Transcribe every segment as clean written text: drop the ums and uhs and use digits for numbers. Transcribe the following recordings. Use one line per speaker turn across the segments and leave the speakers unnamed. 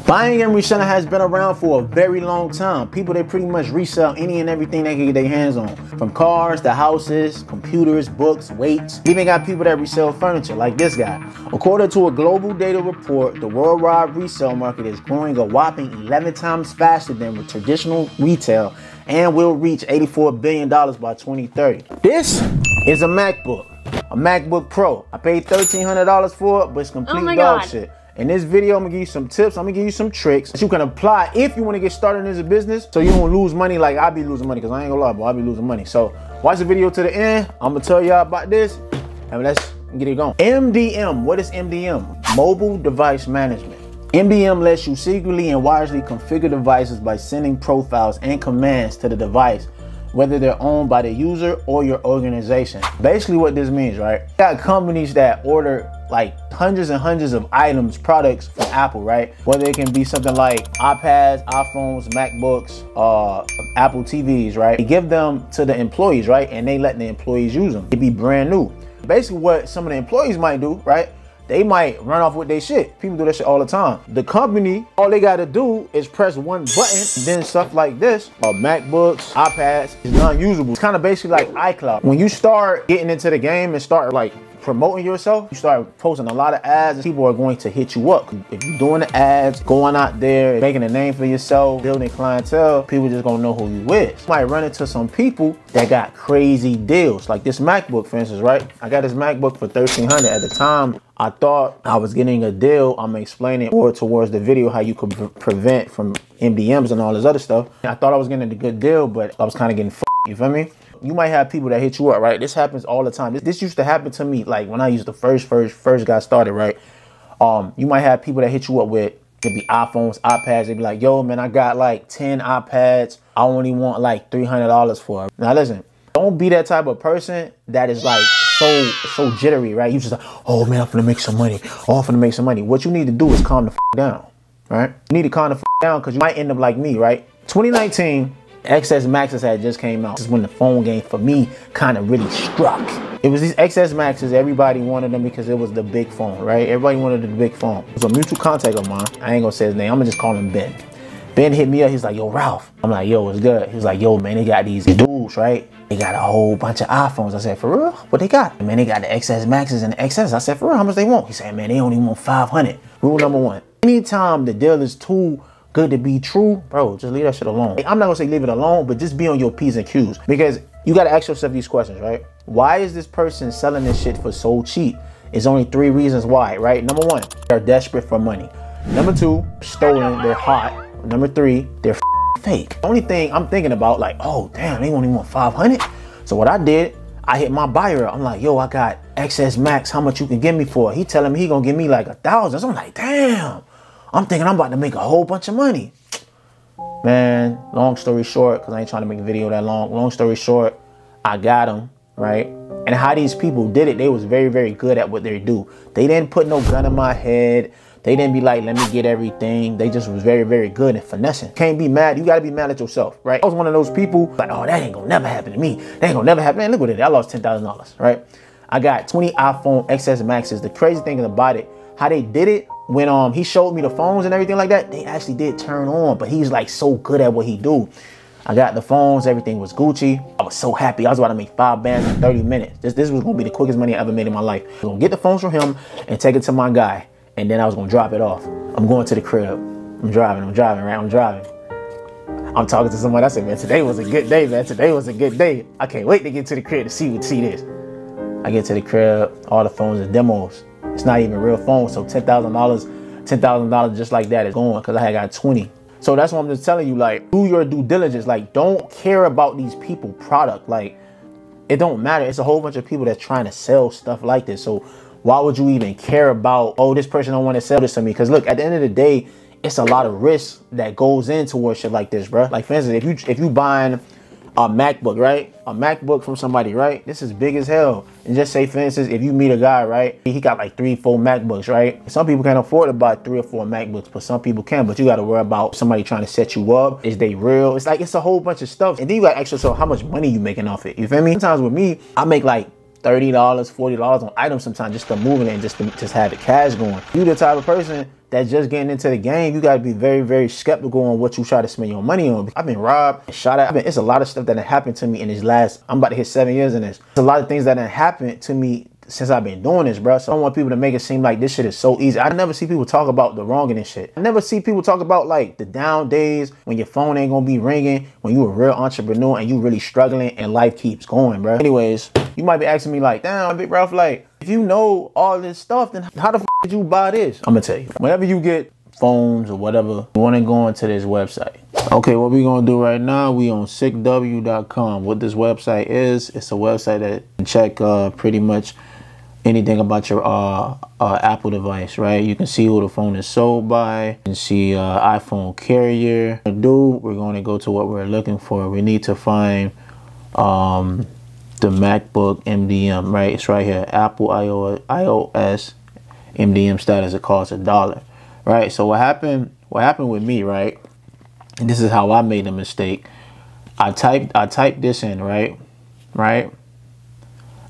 Buying and reselling has been around for a very long time. People, they pretty much resell any and everything they can get their hands on. From cars to houses, computers, books, weights. Even got people that resell furniture, like this guy. According to a global data report, the worldwide resale market is growing a whopping 11 times faster than traditional retail and will reach $84 billion by 2030. This is a MacBook Pro. I paid $1,300 for it, but it's complete dog shit. In this video, I'm gonna give you some tips. I'm gonna give you some tricks that you can apply if you wanna get started as a business so you don't lose money like I be losing money, because I ain't gonna lie, but I be losing money. So watch the video to the end. I'm gonna tell y'all about this and let's get it going. MDM, what is MDM? Mobile Device Management. MDM lets you secretly and wisely configure devices by sending profiles and commands to the device, whether they're owned by the user or your organization. Basically what this means, right? You got companies that order like hundreds and hundreds of items, products from Apple, right? Whether it can be something like iPads, iPhones, MacBooks, Apple TVs, right? They give them to the employees, right? And they let the employees use them. It'd be brand new. Basically what some of the employees might do, right? They might run off with their shit. People do that shit all the time. The company, all they gotta do is press one button, and then stuff like this, MacBooks, iPads, is non-usable. It's kind of basically like iCloud. When you start getting into the game and start like promoting yourself, you start posting a lot of ads and people are going to hit you up. If you're doing the ads, going out there, making a name for yourself, building clientele, people just gonna know who you is. You might run into some people that got crazy deals. Like this MacBook, for instance, right? I got this MacBook for $1,300 at the time. I thought I was getting a deal. I'm explaining more towards the video how you could prevent from MDMs and all this other stuff. I thought I was getting a good deal, but I was kind of getting you feel me? You might have people that hit you up, right? This happens all the time. This used to happen to me like when I used to first got started, right? You might have people that hit you up with, it'd be iPhones, iPads. They'd be like, yo, man, I got like 10 iPads. I only want like $300 for it. Now listen, don't be that type of person that is like so jittery, right? You just like, oh man, I'm finna make some money. Oh, I'm finna make some money. What you need to do is calm the down, right? You need to calm the down because you might end up like me, right? 2019, XS Maxes had just came out. This is when the phone game for me kind of really struck. It was these XS Maxes, everybody wanted them because it was the big phone, right? Everybody wanted the big phone. It was a mutual contact of mine. I ain't gonna say his name, I'm gonna just call him Ben. Ben hit me up, he's like, yo, Ralph. I'm like, yo, what's good? He's like, yo, man, they got these dudes, right? They got a whole bunch of iPhones. I said, for real? What they got? Man, they got the XS Maxes and the XS. I said, for real, how much they want? He said, man, they only want 500. Rule number one, anytime the deal is too good to be true, bro, just leave that shit alone. I'm not gonna say leave it alone, but just be on your P's and Q's, because you gotta ask yourself these questions, right? Why is this person selling this shit for so cheap? It's only 3 reasons why, right? Number 1, they're desperate for money. Number 2, stolen, they're hot. Number 3, they're fake. The only thing I'm thinking about, like, oh damn, they only want 500. So what I did, I hit my buyer up. I'm like, yo, I got XS Max, how much you can give me for it? He telling me he gonna give me like 1,000. So I'm like, damn. I'm thinking I'm about to make a whole bunch of money. Man, long story short, because I ain't trying to make a video that long. Long story short, I got them, right? And how these people did it, they was very, very good at what they do. They didn't put no gun in my head. They didn't be like, let me get everything. They just was very, very good at finessing. Can't be mad. You got to be mad at yourself, right? I was one of those people like, oh, that ain't going to never happen to me. That ain't going to never happen. Man, look what it is. I lost $10,000, right? I got 20 iPhone XS Maxes. The crazy thing about it, how they did it, when he showed me the phones and everything like that, they actually did turn on, but he's like so good at what he do. I got the phones, everything was Gucci. I was so happy. I was about to make 5 bands in 30 minutes. This was gonna be the quickest money I ever made in my life. I was gonna get the phones from him and take it to my guy, and then I was gonna drop it off. I'm going to the crib. I'm driving, right? I'm driving. I'm talking to somebody. I said, man, today was a good day, man. Today was a good day. I can't wait to get to the crib to see this. I get to the crib, all the phones are demos. It's not even real phone, so $10,000 just like that is going, because I had got 20. So that's what I'm just telling you, like, do your due diligence. Like, don't care about these people product. Like, it don't matter. It's a whole bunch of people that's trying to sell stuff like this. So why would you even care about, oh, this person don't want to sell this to me? Because look, at the end of the day, it's a lot of risk that goes in towards shit like this, bro. Like, for instance, if you buying a MacBook, right? A MacBook from somebody, right? This is big as hell. And just say, for instance, if you meet a guy, right? He got like 3, 4 MacBooks, right? Some people can't afford to buy 3 or 4 MacBooks, but some people can. But you got to worry about somebody trying to set you up. Is they real? It's like, it's a whole bunch of stuff. And then you got to ask yourself how much money you making off it. You feel me? Sometimes with me, I make like $30, $40 on items sometimes just to move it and just have the cash going. You the type of person that's just getting into the game, you gotta be very, very skeptical on what you try to spend your money on. I've been robbed, shot at. It's a lot of stuff that happened to me in this last, I'm about to hit 7 years in this. There's a lot of things that happened to me since I've been doing this, bro. So I don't want people to make it seem like this shit is so easy. I never see people talk about the wrong in this shit. I never see people talk about like the down days when your phone ain't gonna be ringing, when you a real entrepreneur and you really struggling and life keeps going, bro. Anyways, you might be asking me like, damn, Bigg Ralph, like, if you know all this stuff, then how the f did you buy this? I'm gonna tell you. Whenever you get phones or whatever, you wanna go into this website. Okay, what we gonna do right now, we on sickw.com. What this website is, it's a website that can check pretty much anything about your Apple device, right? You can see who the phone is sold by. You can see iPhone carrier. We're going to go to what we're looking for. We need to find the MacBook MDM, right? It's right here. Apple iOS MDM status. It costs $1, right? So what happened with me, right? And this is how I made the mistake. I typed this in, right?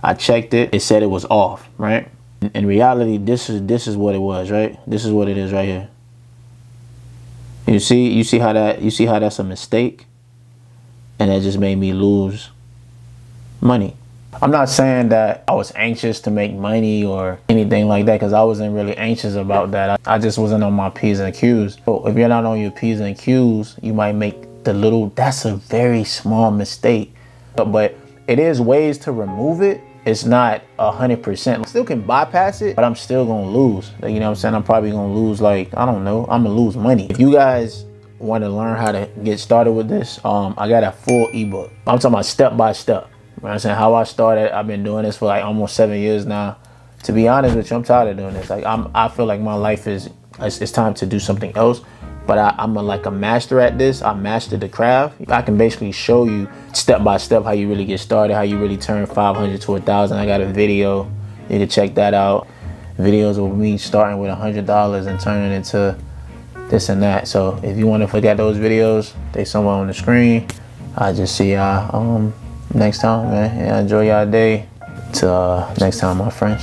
I checked it. It said it was off, right? In reality, this is what it was, right? This is what it is right here. You see how that's a mistake, and that just made me lose money. I'm not saying that I was anxious to make money or anything like that, because I wasn't really anxious about that. I just wasn't on my P's and Q's. So if you're not on your P's and Q's, you might make that's a very small mistake. But it is ways to remove it. It's not 100%. I still can bypass it, but I'm still gonna lose. Like, you know what I'm saying? I'm probably gonna lose, like, I don't know, I'm gonna lose money. If you guys want to learn how to get started with this, I got a full ebook. I'm talking about step by step. You know what I'm saying? How I started, I've been doing this for like almost 7 years now. To be honest with you, I'm tired of doing this. Like, I feel like my life it's time to do something else. But I'm like a master at this. I mastered the craft. I can basically show you step by step how you really get started, how you really turn 500 to 1,000. I got a video. You can check that out. Videos of me starting with $100 and turning into this and that. So if you want to forget those videos, they somewhere on the screen. I just see y'all next time, man. Yeah, enjoy y'all day. Till next time, my friends.